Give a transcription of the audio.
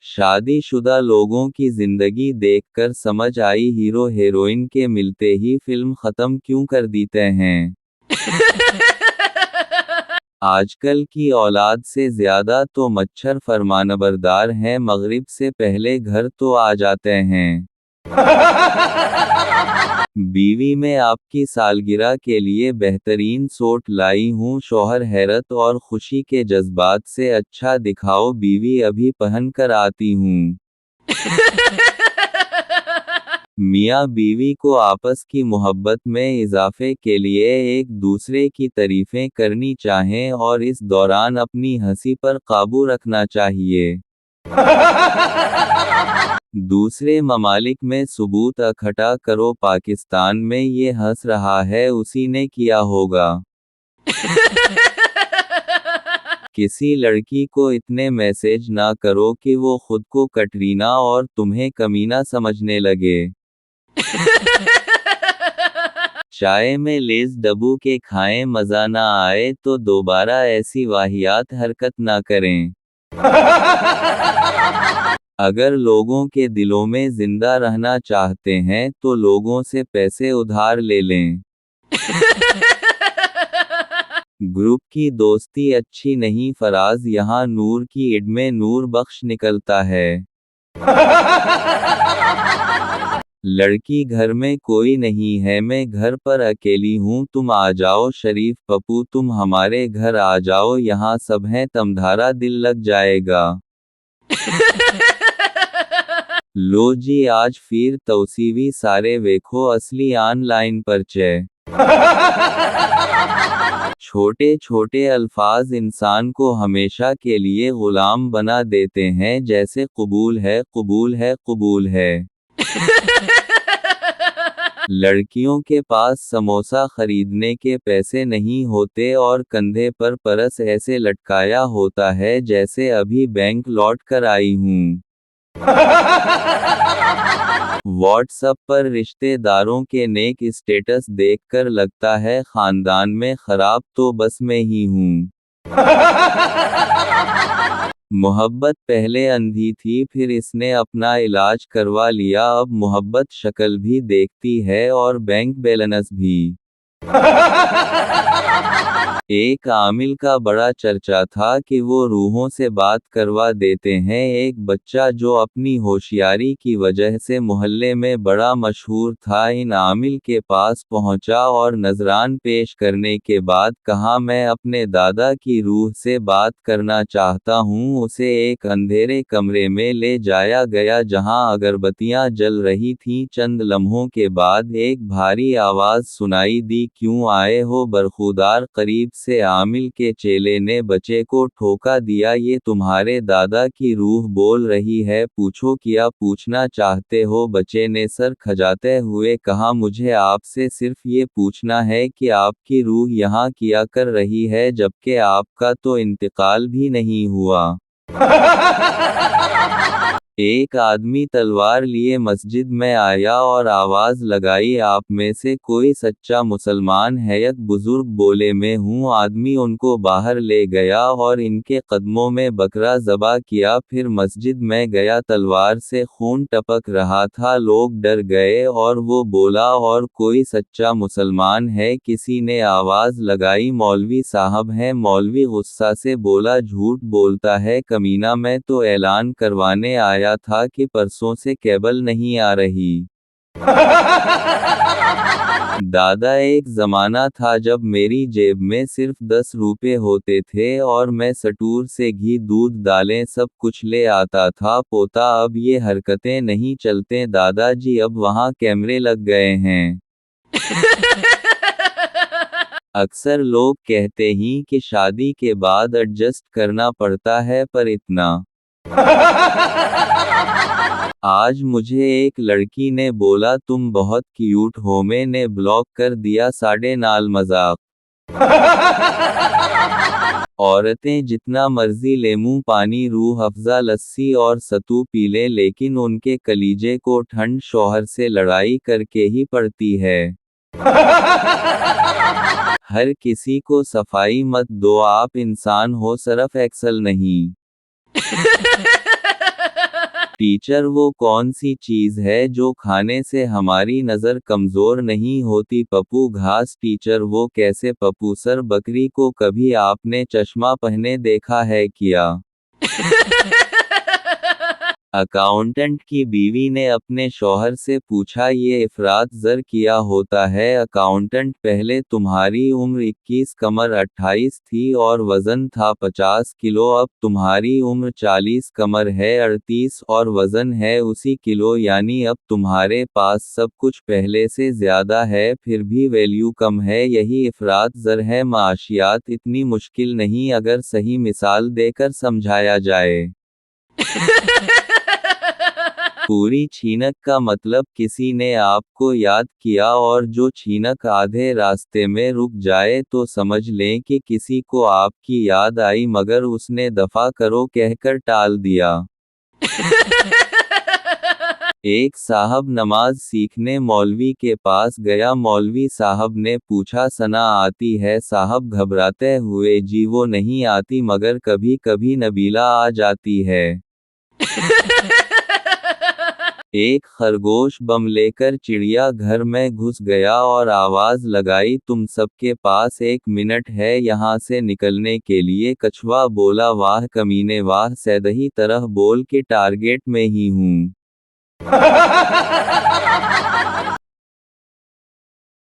शादीशुदा लोगों की जिंदगी देखकर समझ आई हीरो हीरोइन के मिलते ही फिल्म खत्म क्यों कर देते हैं। आजकल की औलाद से ज्यादा तो मच्छर फरमानबरदार हैं, मगरिब से पहले घर तो आ जाते हैं। बीवी में आपकी सालगिरह के लिए बेहतरीन सूट लाई हूँ, शौहर हैरत और खुशी के जज्बात से अच्छा दिखाओ, बीवी अभी पहन कर आती हूँ। मियाँ बीवी को आपस की मोहब्बत में इजाफे के लिए एक दूसरे की तारीफें करनी चाहिए और इस दौरान अपनी हंसी पर काबू रखना चाहिए। दूसरे ममालिक में सबूत इकट्ठा करो, पाकिस्तान में ये हंस रहा है उसी ने किया होगा। किसी लड़की को इतने मैसेज ना करो कि वो खुद को कटरीना और तुम्हें कमीना समझने लगे। चाय में लेस डब्बू के खाएं, मजा ना आए तो दोबारा ऐसी वाहियात हरकत ना करें। अगर लोगों के दिलों में जिंदा रहना चाहते हैं तो लोगों से पैसे उधार ले लें। ग्रुप की दोस्ती अच्छी नहीं फराज, यहाँ नूर की इड में नूर बख्श निकलता है। लड़की घर में कोई नहीं है, मैं घर पर अकेली हूँ, तुम आ जाओ शरीफ पप्पू, तुम हमारे घर आ जाओ, यहाँ सब हैं, तुम्हारा दिल लग जाएगा। लो जी, आज फिर तौसीवी सारे वेखो असली ऑनलाइन परचय। छोटे छोटे अल्फाज इंसान को हमेशा के लिए गुलाम बना देते हैं, जैसे कबूल है कबूल है कबूल है। लड़कियों के पास समोसा खरीदने के पैसे नहीं होते और कंधे पर पर्स ऐसे लटकाया होता है जैसे अभी बैंक लौट कर आई हूँ। व्हाट्सएप पर रिश्तेदारों के नेक स्टेटस देखकर लगता है खानदान में खराब तो बस मैं ही हूँ। मोहब्बत पहले अंधी थी, फिर इसने अपना इलाज करवा लिया, अब मोहब्बत शक्ल भी देखती है और बैंक बैलेंस भी। एक आमिल का बड़ा चर्चा था कि वो रूहों से बात करवा देते हैं। एक बच्चा जो अपनी होशियारी की वजह से मोहल्ले में बड़ा मशहूर था, इन आमिल के पास पहुंचा और नजरान पेश करने के बाद कहा, मैं अपने दादा की रूह से बात करना चाहता हूं। उसे एक अंधेरे कमरे में ले जाया गया जहां अगरबत्तियां जल रही थीं। चंद लम्हों के बाद एक भारी आवाज सुनाई दी, क्यों आए हो बरखुदार? करीब से आमिल के चेले ने बच्चे को ठोका दिया, ये तुम्हारे दादा की रूह बोल रही है, पूछो क्या पूछना चाहते हो? बच्चे ने सर खजाते हुए कहा, मुझे आपसे सिर्फ ये पूछना है कि आपकी रूह यहाँ क्या कर रही है, जबकि आपका तो इंतकाल भी नहीं हुआ। एक आदमी तलवार लिए मस्जिद में आया और आवाज लगाई, आप में से कोई सच्चा मुसलमान है? एक बुजुर्ग बोले, मैं हूँ। आदमी उनको बाहर ले गया और इनके कदमों में बकरा ज़बा किया, फिर मस्जिद में गया, तलवार से खून टपक रहा था, लोग डर गए और वो बोला, और कोई सच्चा मुसलमान है? किसी ने आवाज लगाई, मौलवी साहब हैं। मौलवी गुस्सा से बोला, झूठ बोलता है कमीना, मैं तो ऐलान करवाने आया था कि परसों से केबल नहीं आ रही। दादा, एक जमाना था जब मेरी जेब में सिर्फ 10 रुपए होते थे और मैं सटूर से घी दूध दालें सब कुछ ले आता था। पोता, अब ये हरकतें नहीं चलते दादाजी, अब वहाँ कैमरे लग गए हैं। अक्सर लोग कहते ही कि शादी के बाद एडजस्ट करना पड़ता है, पर इतना। आज मुझे एक लड़की ने बोला, तुम बहुत क्यूट हो, मैंने ब्लॉक कर दिया, साढ़े नाल मजाक। औरतें जितना मर्जी लेमू पानी, रूह अफ़ज़ा लस्सी और सत्तू पी लें, लेकिन उनके कलीजे को ठंड शौहर से लड़ाई करके ही पड़ती है। हर किसी को सफाई मत दो, आप इंसान हो, सिर्फ एक्सल नहीं। टीचर वो कौन सी चीज है जो खाने से हमारी नजर कमजोर नहीं होती? पप्पू घास। टीचर वो कैसे? पप्पू सर, बकरी को कभी आपने चश्मा पहने देखा है क्या? अकाउंटेंट की बीवी ने अपने शौहर से पूछा, ये इफरात ज़र क्या होता है? अकाउंटेंट, पहले तुम्हारी उम्र 21, कमर 28 थी और वजन था 50 किलो, अब तुम्हारी उम्र 40, कमर है 38 और वजन है उसी किलो, यानी अब तुम्हारे पास सब कुछ पहले से ज्यादा है फिर भी वैल्यू कम है। यही इफरात ज़र है। माशियात इतनी मुश्किल नहीं अगर सही मिसाल देकर समझाया जाए। पूरी छीनक का मतलब किसी ने आपको याद किया और जो छीनक आधे रास्ते में रुक जाए तो समझ लें कि किसी को आपकी याद आई मगर उसने दफा करो कहकर टाल दिया। एक साहब नमाज सीखने मौलवी के पास गया। मौलवी साहब ने पूछा, सना आती है? साहब घबराते हुए, जी वो नहीं आती मगर कभी कभी नबीला आ जाती है। एक खरगोश बम लेकर चिड़िया घर में घुस गया और आवाज लगाई, तुम सबके पास 1 मिनट है यहाँ से निकलने के लिए। कछुआ बोला, वाह कमीने वाह, सैदही तरह बोल के टारगेट में ही हूँ।